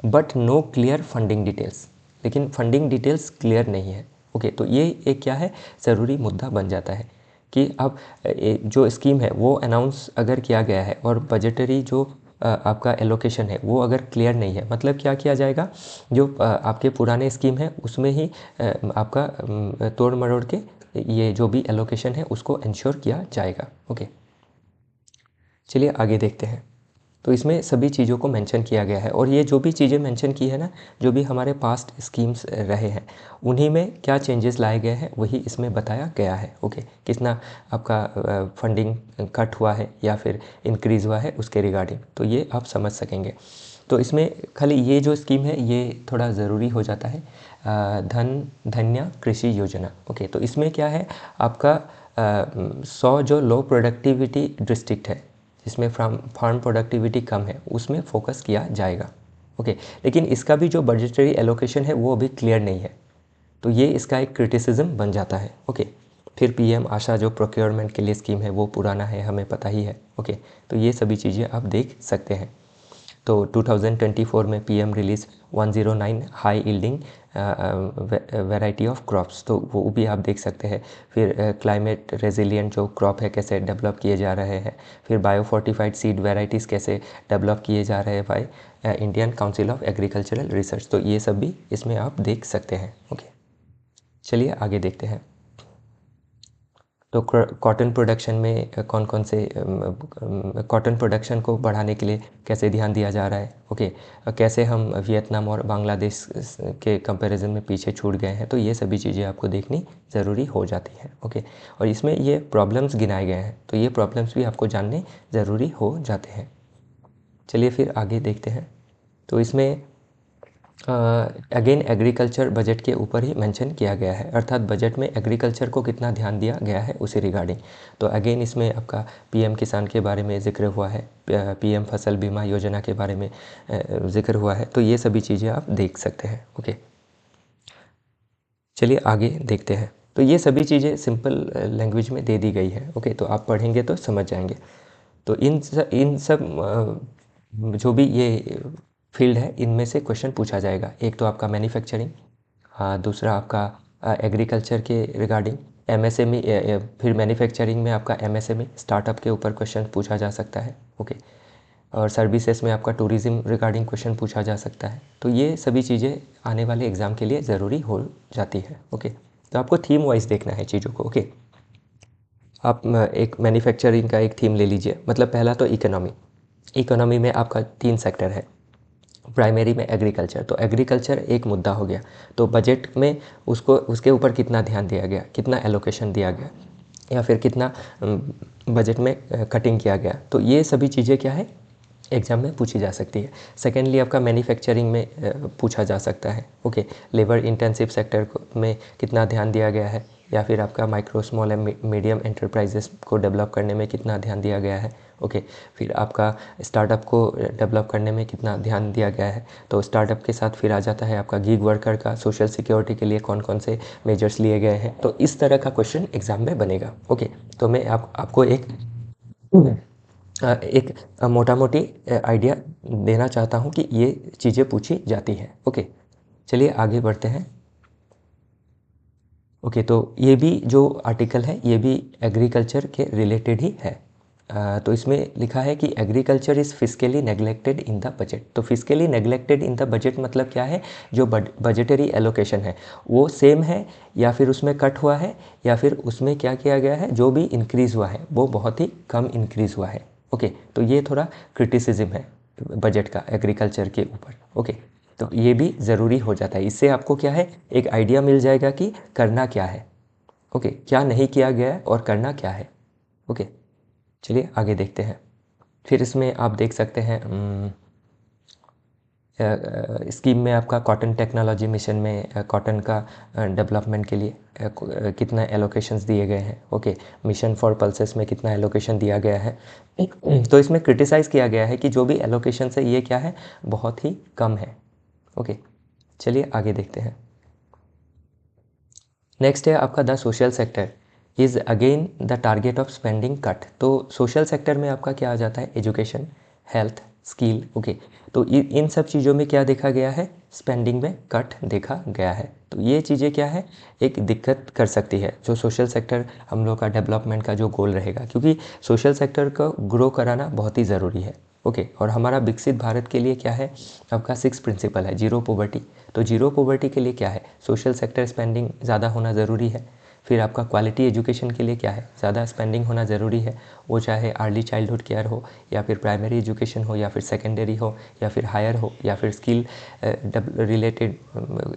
but no clear funding details, लेकिन फंडिंग डिटेल्स क्लियर नहीं है। ओके, तो ये एक क्या है, ज़रूरी मुद्दा बन जाता है कि अब जो स्कीम है वो अनाउंस अगर किया गया है और बजटरी जो आपका एलोकेशन है वो अगर क्लियर नहीं है, मतलब क्या किया जाएगा, जो आपके पुराने स्कीम है उसमें ही आपका तोड़ मरोड़ के ये जो भी एलोकेशन है उसको इंश्योर किया जाएगा। ओके, चलिए आगे देखते हैं। तो इसमें सभी चीज़ों को मेंशन किया गया है, और ये जो भी चीज़ें मेंशन की है ना, जो भी हमारे पास्ट स्कीम्स रहे हैं उन्हीं में क्या चेंजेस लाए गए हैं वही इसमें बताया गया है। ओके, कितना आपका फंडिंग कट हुआ है या फिर इंक्रीज़ हुआ है उसके रिगार्डिंग, तो ये आप समझ सकेंगे। तो इसमें खाली ये जो स्कीम है ये थोड़ा ज़रूरी हो जाता है, धन्या कृषि योजना। ओके, तो इसमें क्या है, आपका 100 जो लो प्रोडक्टिविटी डिस्ट्रिक्ट है जिसमें फार्म प्रोडक्टिविटी कम है उसमें फोकस किया जाएगा। ओके, लेकिन इसका भी जो बजटरी एलोकेशन है वो अभी क्लियर नहीं है, तो ये इसका एक क्रिटिसिज्म बन जाता है। ओके, फिर पीएम आशा जो प्रोक्योरमेंट के लिए स्कीम है वो पुराना है, हमें पता ही है। ओके, तो ये सभी चीज़ें आप देख सकते हैं। तो 2024 में PM release 109 high yielding variety of crops, तो वो भी आप देख सकते हैं। फिर क्लाइमेट रेजिलिएंट जो क्रॉप है कैसे डेवलप किए जा रहे हैं, फिर बायो फोर्टिफाइड सीड वैराइटीज़ कैसे डेवलप किए जा रहे हैं by Indian council of agricultural research, तो ये सब भी इसमें आप देख सकते हैं। ओके, चलिए आगे देखते हैं। तो कॉटन प्रोडक्शन में कौन कौन से कॉटन प्रोडक्शन को बढ़ाने के लिए कैसे ध्यान दिया जा रहा है। ओके, कैसे हम वियतनाम और बांग्लादेश के कंपैरिजन में पीछे छूट गए हैं, तो ये सभी चीज़ें आपको देखनी ज़रूरी हो जाती हैं। ओके, और इसमें ये प्रॉब्लम्स गिनाए गए हैं, तो ये प्रॉब्लम्स भी आपको जानने ज़रूरी हो जाते हैं। चलिए फिर आगे देखते हैं। तो इसमें अगेन एग्रीकल्चर बजट के ऊपर ही मेंशन किया गया है, अर्थात बजट में एग्रीकल्चर को कितना ध्यान दिया गया है उसी रिगार्डिंग। तो अगेन इसमें आपका पीएम किसान के बारे में ज़िक्र हुआ है, पीएम फसल बीमा योजना के बारे में ज़िक्र हुआ है, तो ये सभी चीज़ें आप देख सकते हैं। ओके, चलिए आगे देखते हैं। तो ये सभी चीज़ें सिंपल लैंग्वेज में दे दी गई है। ओके, तो आप पढ़ेंगे तो समझ जाएंगे। तो इन सब जो भी ये फील्ड है इनमें से क्वेश्चन पूछा जाएगा। एक तो आपका मैन्युफैक्चरिंग, हाँ, दूसरा आपका एग्रीकल्चर के रिगार्डिंग एमएसएमई, फिर मैन्युफैक्चरिंग में आपका एमएसएमई स्टार्टअप के ऊपर क्वेश्चन पूछा जा सकता है। ओके, और सर्विसेज में आपका टूरिज़्म रिगार्डिंग क्वेश्चन पूछा जा सकता है। तो ये सभी चीज़ें आने वाले एग्ज़ाम के लिए ज़रूरी हो जाती है। ओके, तो आपको थीम वाइज देखना है चीज़ों को। ओके, आप एक मैन्युफैक्चरिंग का एक थीम ले लीजिए, मतलब पहला तो इकोनॉमी में आपका 3 सेक्टर है। प्राइमरी में एग्रीकल्चर, तो एग्रीकल्चर एक मुद्दा हो गया, तो बजट में उसको उसके ऊपर कितना ध्यान दिया गया, कितना एलोकेशन दिया गया, या फिर कितना बजट में कटिंग किया गया, तो ये सभी चीज़ें क्या है एग्ज़ाम में पूछी जा सकती है। सेकेंडली आपका मैन्युफैक्चरिंग में पूछा जा सकता है। ओके, लेबर इंटेंसिव सेक्टर में कितना ध्यान दिया गया है, या फिर आपका micro small and medium enterprises को डेवलप करने में कितना ध्यान दिया गया है। ओके, फिर आपका स्टार्टअप को डेवलप करने में कितना ध्यान दिया गया है। तो स्टार्टअप के साथ फिर आ जाता है आपका गिग वर्कर का सोशल सिक्योरिटी के लिए कौन कौन से मेजर्स लिए गए हैं, तो इस तरह का क्वेश्चन एग्ज़ाम में बनेगा। ओके, तो मैं आपको एक मोटा मोटी आइडिया देना चाहता हूँ कि ये चीज़ें पूछी जाती हैं। ओके, चलिए आगे बढ़ते हैं। ओके, तो ये भी जो आर्टिकल है ये भी एग्रीकल्चर के रिलेटेड ही है। तो इसमें लिखा है कि agriculture is fiscally neglected in the budget. तो fiscally neglected in the budget मतलब क्या है, जो बजटरी एलोकेशन है वो सेम है, या फिर उसमें कट हुआ है, या फिर उसमें क्या किया गया है, जो भी इंक्रीज़ हुआ है वो बहुत ही कम इंक्रीज़ हुआ है। ओके, तो ये थोड़ा क्रिटिसिज्म है बजट का एग्रीकल्चर के ऊपर। ओके, तो ये भी ज़रूरी हो जाता है, इससे आपको क्या है एक आइडिया मिल जाएगा कि करना क्या है। ओके, क्या नहीं किया गया है और करना क्या है। ओके, चलिए आगे देखते हैं। फिर इसमें आप देख सकते हैं स्कीम में आपका कॉटन टेक्नोलॉजी मिशन में कॉटन का डेवलपमेंट के लिए कितना एलोकेशंस दिए गए हैं। ओके, मिशन फॉर पल्सेस में कितना एलोकेशन दिया गया है। तो इसमें क्रिटिसाइज़ किया गया है कि जो भी एलोकेशन है ये क्या है बहुत ही कम है। ओके, चलिए आगे देखते हैं। नेक्स्ट है आपका the social sector is again the target of spending cut. तो सोशल सेक्टर में आपका क्या आ जाता है, एजुकेशन, हेल्थ, स्किल। ओके, तो इन सब चीज़ों में क्या देखा गया है, स्पेंडिंग में कट देखा गया है। तो ये चीज़ें क्या है, एक दिक्कत कर सकती है जो सोशल सेक्टर हम लोग का डेवलपमेंट का जो गोल रहेगा, क्योंकि सोशल सेक्टर को ग्रो कराना बहुत ही ज़रूरी है। ओके, और हमारा विकसित भारत के लिए क्या है, आपका 6 प्रिंसिपल है, जीरो पॉवर्टी। तो जीरो पॉवर्टी के लिए क्या है, सोशल सेक्टर स्पेंडिंग ज़्यादा होना ज़रूरी है। फिर आपका क्वालिटी एजुकेशन के लिए क्या है, ज़्यादा स्पेंडिंग होना ज़रूरी है। वो चाहे अर्ली चाइल्डहुड केयर हो, या फिर प्राइमरी एजुकेशन हो, या फिर सेकेंडरी हो, या फिर हायर हो, या फिर स्किल रिलेटेड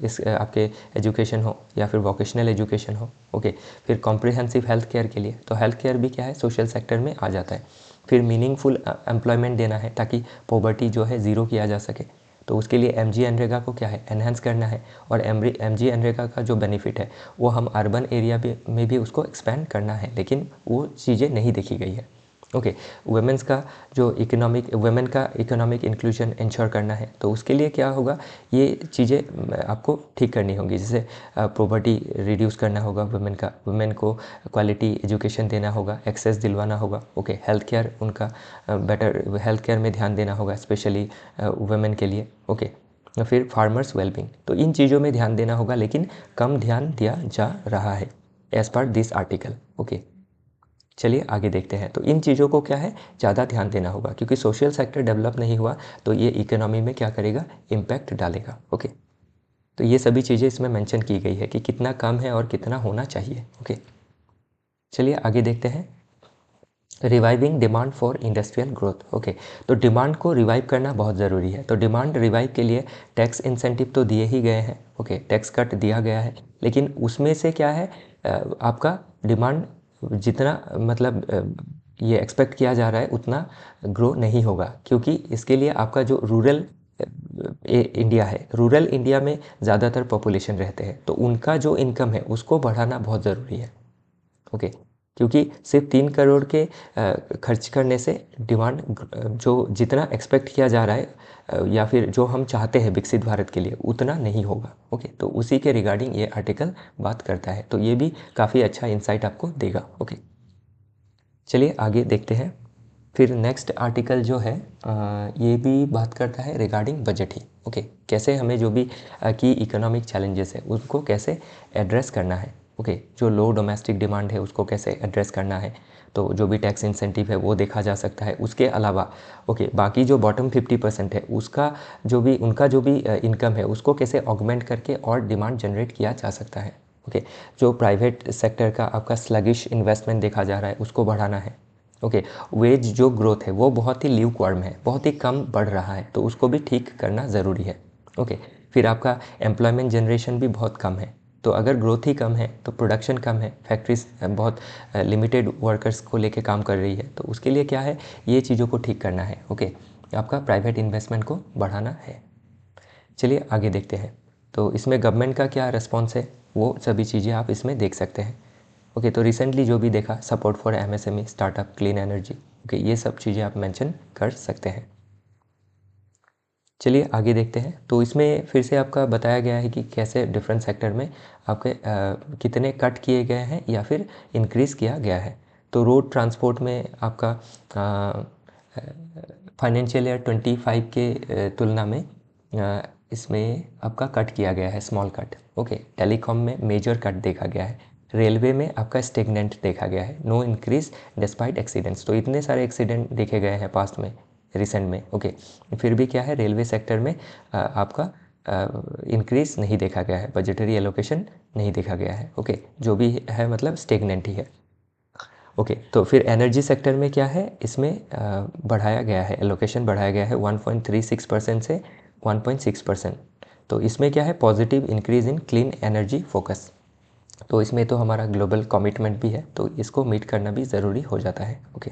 इस आपके एजुकेशन हो, या फिर वोकेशनल एजुकेशन हो। ओके, फिर कॉम्प्रिहेंसिव हेल्थ केयर के लिए, तो हेल्थ केयर भी क्या है, सोशल सेक्टर में आ जाता है। फिर मीनिंगफुल एम्प्लॉयमेंट देना है ताकि पॉवर्टी जो है ज़ीरो किया जा सके। तो उसके लिए एमजी एनरेगा को क्या है, एनहेंस करना है। और एमजी एनरेगा का जो बेनिफिट है वो हम अर्बन एरिया में भी उसको एक्सपेंड करना है, लेकिन वो चीज़ें नहीं देखी गई है। ओके, वुमेंस का जो वुमेन का इकोनॉमिक इंक्लूजन इंश्योर करना है, तो उसके लिए क्या होगा, ये चीज़ें आपको ठीक करनी होंगी। जैसे पॉवर्टी रिड्यूस करना होगा वुमेन को क्वालिटी एजुकेशन देना होगा, एक्सेस दिलवाना होगा। ओके, हेल्थ केयर उनका बेटर हेल्थ केयर में ध्यान देना होगा, स्पेशली वुमेन के लिए। ओके, फिर फार्मर्स वेलबींग, तो इन चीज़ों में ध्यान देना होगा, लेकिन कम ध्यान दिया जा रहा है as per this article. Okay, चलिए आगे देखते हैं। तो इन चीज़ों को क्या है, ज़्यादा ध्यान देना होगा, क्योंकि सोशल सेक्टर डेवलप नहीं हुआ तो ये इकोनॉमी में क्या करेगा, इम्पैक्ट डालेगा। ओके, तो ये सभी चीज़ें इसमें मेंशन की गई है कि कितना कम है और कितना होना चाहिए। ओके, चलिए आगे देखते हैं। Reviving demand for industrial growth. Okay, तो डिमांड को रिवाइव करना बहुत ज़रूरी है। तो डिमांड रिवाइव के लिए टैक्स इंसेंटिव तो दिए ही गए हैं। ओके, टैक्स कट दिया गया है, लेकिन उसमें से क्या है, आपका डिमांड जितना मतलब ये एक्सपेक्ट किया जा रहा है उतना ग्रो नहीं होगा, क्योंकि इसके लिए आपका जो रूरल इंडिया है, रूरल इंडिया में ज़्यादातर पॉपुलेशन रहते हैं, तो उनका जो इनकम है उसको बढ़ाना बहुत ज़रूरी है। ओके, क्योंकि सिर्फ 3 करोड़ के खर्च करने से डिमांड जो जितना एक्सपेक्ट किया जा रहा है या फिर जो हम चाहते हैं विकसित भारत के लिए, उतना नहीं होगा। ओके, तो उसी के रिगार्डिंग ये आर्टिकल बात करता है, तो ये भी काफ़ी अच्छा इंसाइट आपको देगा। ओके, चलिए आगे देखते हैं। फिर नेक्स्ट आर्टिकल जो है ये भी बात करता है रिगार्डिंग बजट ही। ओके, कैसे हमें जो भी की इकोनॉमिक चैलेंजेस है उसको कैसे एड्रेस करना है। ओके, जो लो डोमेस्टिक डिमांड है उसको कैसे एड्रेस करना है, तो जो भी टैक्स इंसेंटिव है वो देखा जा सकता है। उसके अलावा ओके, बाकी जो बॉटम 50% है उसका जो भी उनका जो भी इनकम है उसको कैसे ऑगमेंट करके और डिमांड जनरेट किया जा सकता है। ओके, जो प्राइवेट सेक्टर का आपका स्लगिश इन्वेस्टमेंट देखा जा रहा है उसको बढ़ाना है। ओके, वेज जो ग्रोथ है वो बहुत ही ल्यूकवार्म है, बहुत ही कम बढ़ रहा है, तो उसको भी ठीक करना ज़रूरी है। ओके, फिर आपका एम्प्लॉयमेंट जनरेशन भी बहुत कम है। तो अगर ग्रोथ ही कम है तो प्रोडक्शन कम है, फैक्ट्रीज बहुत लिमिटेड वर्कर्स को लेके काम कर रही है, तो उसके लिए क्या है, ये चीज़ों को ठीक करना है। ओके, आपका प्राइवेट इन्वेस्टमेंट को बढ़ाना है। चलिए आगे देखते हैं। तो इसमें गवर्नमेंट का क्या रिस्पॉन्स है, वो सभी चीज़ें आप इसमें देख सकते हैं। ओके, तो रिसेंटली जो भी देखा, support for MSME, startup, clean energy. Okay, ये सब चीज़ें आप मेंशन कर सकते हैं। चलिए आगे देखते हैं। तो इसमें फिर से आपका बताया गया है कि कैसे डिफरेंट सेक्टर में आपके कितने कट किए गए हैं या फिर इंक्रीज़ किया गया है। तो रोड ट्रांसपोर्ट में आपका फाइनेंशियल ईयर 25 के तुलना में इसमें आपका कट किया गया है, स्मॉल कट। ओके, टेलीकॉम में मेजर कट देखा गया है। रेलवे में आपका स्टेगनेंट देखा गया है, नो इंक्रीज डिस्पाइट एक्सीडेंट्स। तो इतने सारे एक्सीडेंट देखे गए हैं पास्ट में, रिसेंट में। ओके, फिर भी क्या है, रेलवे सेक्टर में आपका इंक्रीज नहीं देखा गया है, बजटरी एलोकेशन नहीं देखा गया है। ओके, जो भी है मतलब स्टेगनेंट ही है। ओके, तो फिर एनर्जी सेक्टर में क्या है, इसमें बढ़ाया गया है, एलोकेशन बढ़ाया गया है 1.36% से 1.6%। तो इसमें क्या है, positive increase in clean energy focus. तो इसमें तो हमारा ग्लोबल कमिटमेंट भी है, तो इसको मीट करना भी ज़रूरी हो जाता है। ओके,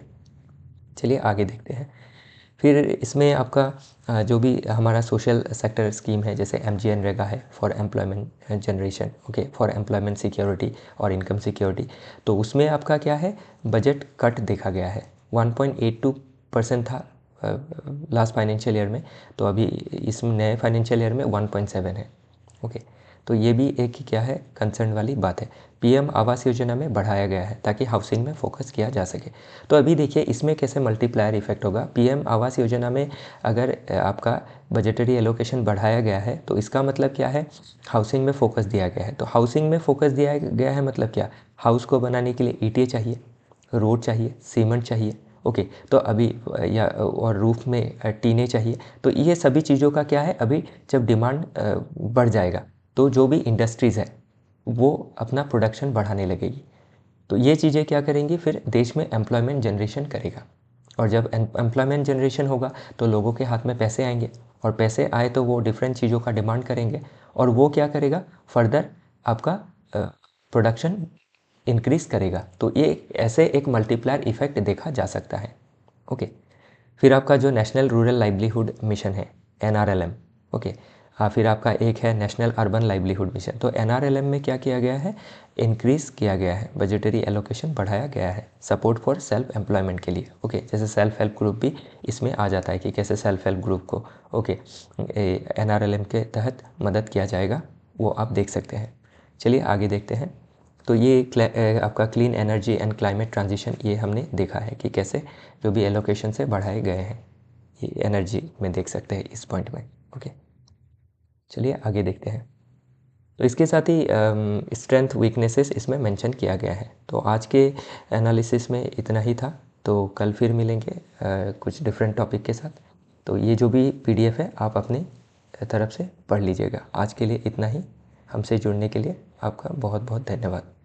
चलिए आगे देखते हैं। फिर इसमें आपका जो भी हमारा सोशल सेक्टर स्कीम है, जैसे MGNREGA है for employment generation. Okay, for employment security और इनकम सिक्योरिटी। तो उसमें आपका क्या है, बजट कट देखा गया है। 1.82% था लास्ट फाइनेंशियल ईयर में, तो अभी इस नए फाइनेंशियल ईयर में 1.7 है। ओके, तो ये भी एक क्या है, कंसर्न वाली बात है। पीएम आवास योजना में बढ़ाया गया है ताकि हाउसिंग में फोकस किया जा सके। तो अभी देखिए इसमें कैसे मल्टीप्लायर इफेक्ट होगा। पीएम आवास योजना में अगर आपका बजटरी एलोकेशन बढ़ाया गया है तो इसका मतलब क्या है, हाउसिंग में फोकस दिया गया है। तो हाउसिंग में फोकस दिया गया है मतलब क्या, हाउस को बनाने के लिए ईंटें चाहिए, रोड चाहिए, सीमेंट चाहिए। ओके, तो अभी या और रूफ में टीने चाहिए। तो ये सभी चीज़ों का क्या है, अभी जब डिमांड बढ़ जाएगा तो जो भी इंडस्ट्रीज़ है वो अपना प्रोडक्शन बढ़ाने लगेगी। तो ये चीज़ें क्या करेंगी, फिर देश में एम्प्लॉयमेंट जनरेशन करेगा। और जब एम्प्लॉयमेंट जनरेशन होगा तो लोगों के हाथ में पैसे आएंगे, और पैसे आए तो वो डिफरेंट चीज़ों का डिमांड करेंगे, और वो क्या करेगा, फर्दर आपका प्रोडक्शन इंक्रीज करेगा। तो ये ऐसे एक मल्टीप्लायर इफेक्ट देखा जा सकता है। ओके, फिर आपका जो नेशनल रूरल लाइवलीहुड मिशन है, NRLM। ओके, हाँ, फिर आपका एक है नेशनल अर्बन लाइवलीहुड मिशन। तो NRLM में क्या किया गया है, इंक्रीज़ किया गया है, बजटरी एलोकेशन बढ़ाया गया है सपोर्ट फॉर सेल्फ एम्प्लॉयमेंट के लिए। ओके, जैसे सेल्फ हेल्प ग्रुप भी इसमें आ जाता है कि कैसे सेल्फ हेल्प ग्रुप को ओके NRLM के तहत मदद किया जाएगा, वो आप देख सकते हैं। चलिए आगे देखते हैं। तो ये आपका clean energy and climate transition, ये हमने देखा है कि कैसे जो भी एलोकेशन से बढ़ाए गए हैं, ये एनर्जी में देख सकते हैं इस पॉइंट में। ओके, चलिए आगे देखते हैं। तो इसके साथ ही स्ट्रेंथ वीकनेसेस इसमें मेंशन किया गया है। तो आज के एनालिसिस में इतना ही था। तो कल फिर मिलेंगे कुछ डिफरेंट टॉपिक के साथ। तो ये जो भी PDF है आप अपनी तरफ से पढ़ लीजिएगा। आज के लिए इतना ही। हमसे जुड़ने के लिए आपका बहुत बहुत धन्यवाद।